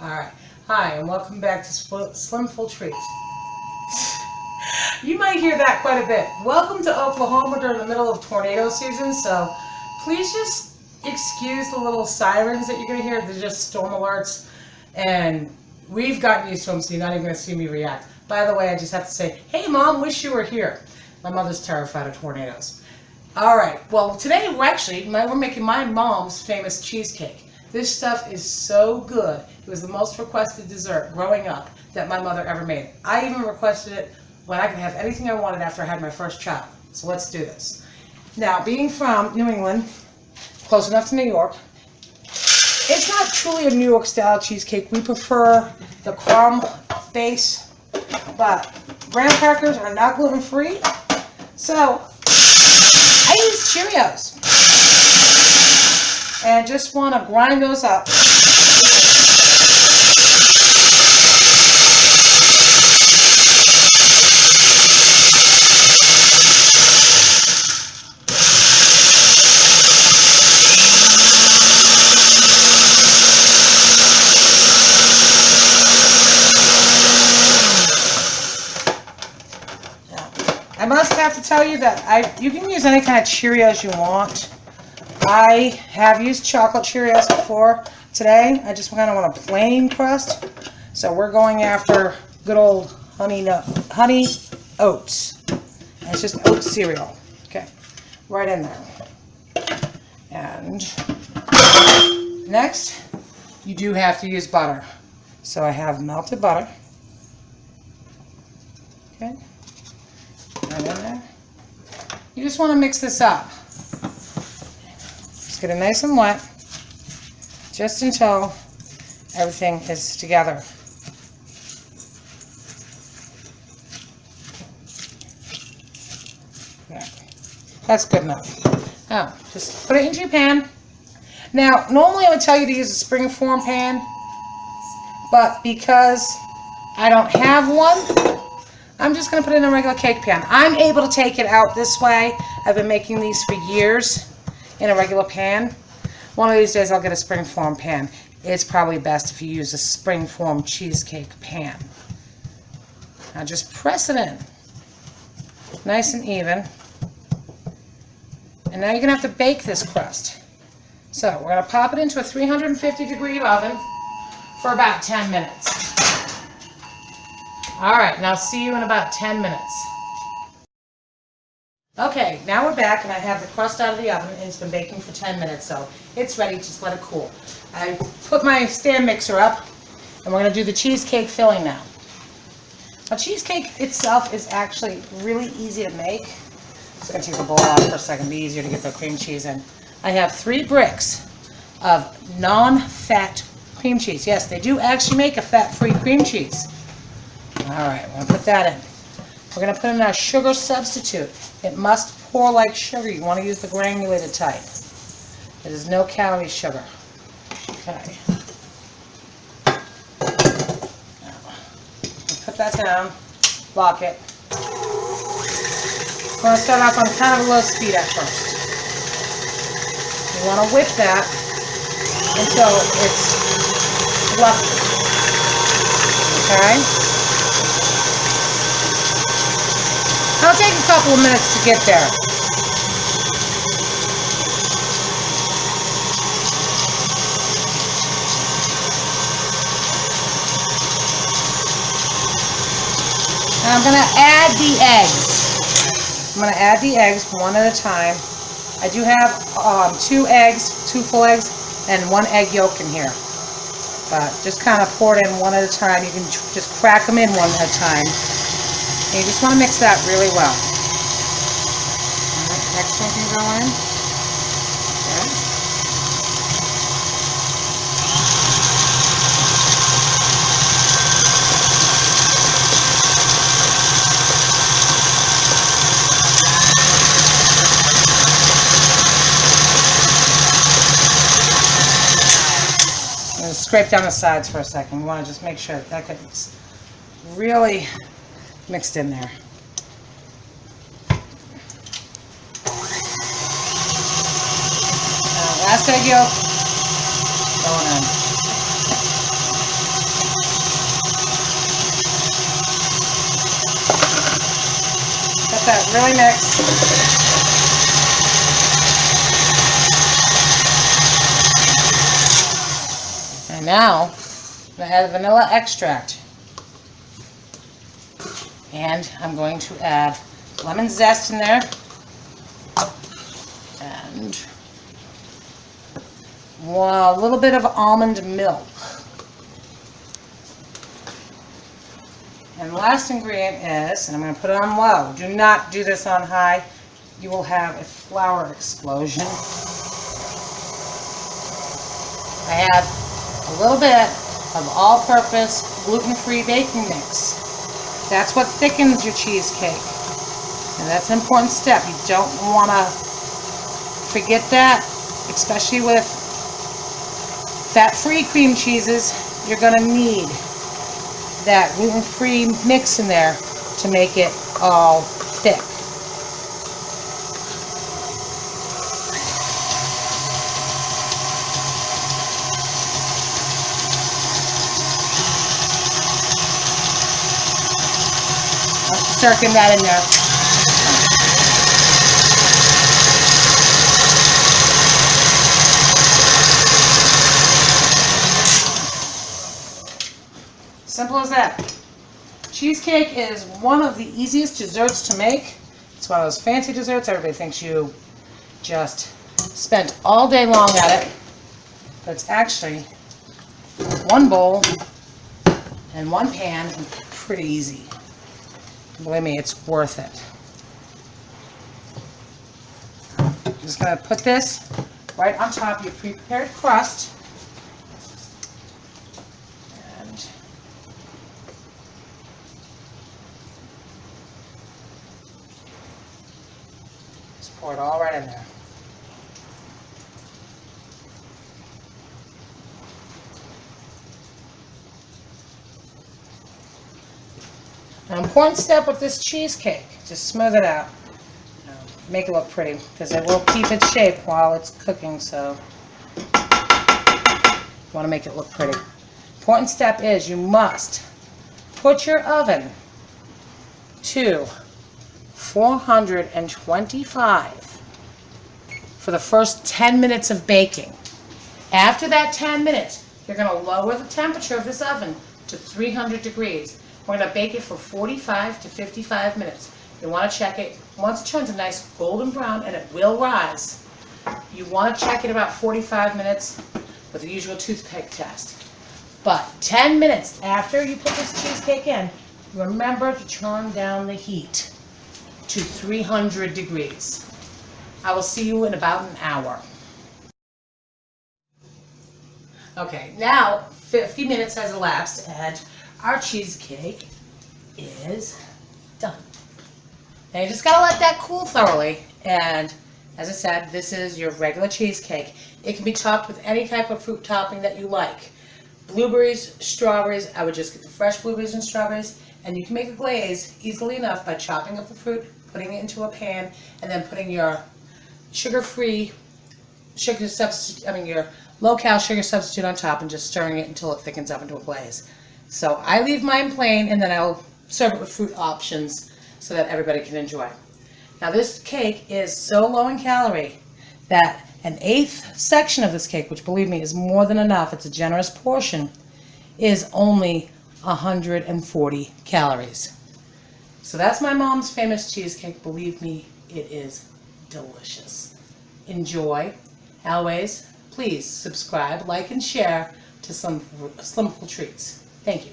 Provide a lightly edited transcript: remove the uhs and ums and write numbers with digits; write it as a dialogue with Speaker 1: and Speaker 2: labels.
Speaker 1: Alright. Hi, and welcome back to Slimful Treats. You might hear that quite a bit. Welcome to Oklahoma during the middle of tornado season, so please just excuse the little sirens that you're going to hear. They're just storm alerts, and we've gotten used to them, so you're not even going to see me react. By the way, I just have to say, hey Mom, wish you were here. My mother's terrified of tornadoes. Alright, well today we're making my mom's famous cheesecake. This stuff is so good. It was the most requested dessert growing up that my mother ever made. I even requested it when I could have anything I wanted after I had my first child. So let's do this. Now, being from New England, close enough to New York, it's not truly a New York style cheesecake. We prefer the crumb base, but graham crackers are not gluten free. So I use Cheerios. And just want to grind those up. I must have to tell you that you can use any kind of Cheerios you want. I have used chocolate Cheerios before. Today, I just kind of want a plain crust. So we're going after good old honey oats. And it's just oat cereal. Okay, right in there. And next, you do have to use butter. So I have melted butter. Okay, right in there. You just want to mix this up. Just get it nice and wet, just until everything is together. Yeah, that's good enough. Now, just put it into your pan. Now, normally I would tell you to use a springform pan, but because I don't have one, I'm just going to put it in a regular cake pan. I'm able to take it out this way. I've been making these for years in a regular pan. One of these days I'll get a springform pan. It's probably best if you use a springform cheesecake pan. Now just press it in. Nice and even. And now you're going to have to bake this crust. So we're going to pop it into a 350-degree oven for about 10 minutes. Alright, now see you in about 10 minutes. Okay, now we're back and I have the crust out of the oven and it's been baking for 10 minutes, so it's ready. Just let it cool. I put my stand mixer up and we're going to do the cheesecake filling now. Now, cheesecake itself is actually really easy to make. Just going to take the bowl off for a second, be easier to get the cream cheese in. I have 3 bricks of non-fat cream cheese. Yes, they do actually make a fat-free cream cheese. Alright, we're going to put that in. We're going to put in our sugar substitute. It must pour like sugar. You want to use the granulated type. It is no calorie sugar. Okay. Now, put that down. Lock it. We're going to start off on kind of a low speed at first. You want to whip that until it's fluffy. Okay? It'll take a couple of minutes to get there. Now I'm going to add the eggs. I'm going to add the eggs one at a time. I do have 2 eggs, 2 full eggs, and 1 egg yolk in here. But just kind of pour it in one at a time. You can just crack them in one at a time. And you just want to mix that really well. Alright, next one can go in. Okay. I'm going to scrape down the sides for a second. You want to just make sure that gets really mixed in there. Last egg yolk going in. that really mix. And now I'm going to add vanilla extract. And I'm going to add lemon zest in there. And a little bit of almond milk. And the last ingredient is, and I'm going to put it on low. Do not do this on high. You will have a flour explosion. I have a little bit of all-purpose gluten-free baking mix. That's what thickens your cheesecake. And that's an important step. You don't want to forget that, especially with fat-free cream cheeses. You're going to need that gluten-free mix in there to make it all thick. Circling that in there. Simple as that. Cheesecake is one of the easiest desserts to make. It's one of those fancy desserts. Everybody thinks you just spent all day long at it. But it's actually one bowl and one pan and pretty easy. Believe me, it's worth it. I'm just going to put this right on top of your pre-prepared crust. And just pour it all right in there. An important step with this cheesecake, just smooth it out. Make it look pretty, because it will keep its shape while it's cooking, so you want to make it look pretty. Important step is you must put your oven to 425 for the first 10 minutes of baking. After that 10 minutes, you're going to lower the temperature of this oven to 300 degrees. We're going to bake it for 45 to 55 minutes. You want to check it. Once it turns a nice golden brown, and it will rise, you want to check it about 45 minutes with the usual toothpick test. But 10 minutes after you put this cheesecake in, remember to turn down the heat to 300 degrees. I will see you in about an hour. Okay, now 50 minutes has elapsed, and our cheesecake is done. Now you just gotta let that cool thoroughly. And as I said, this is your regular cheesecake. It can be topped with any type of fruit topping that you like. Blueberries, strawberries, I would just get the fresh blueberries and strawberries. And you can make a glaze easily enough by chopping up the fruit, putting it into a pan, and then putting your sugar-free sugar substitute, your low-cal sugar substitute on top, and just stirring it until it thickens up into a glaze. So I leave mine plain, and then I'll serve it with fruit options so that everybody can enjoy. Now this cake is so low in calorie that an eighth section of this cake, which believe me is more than enough, it's a generous portion, is only 140 calories. So that's my mom's famous cheesecake. Believe me, it is delicious. Enjoy. Always, please subscribe, like, and share to some Slimful Treats. Thank you.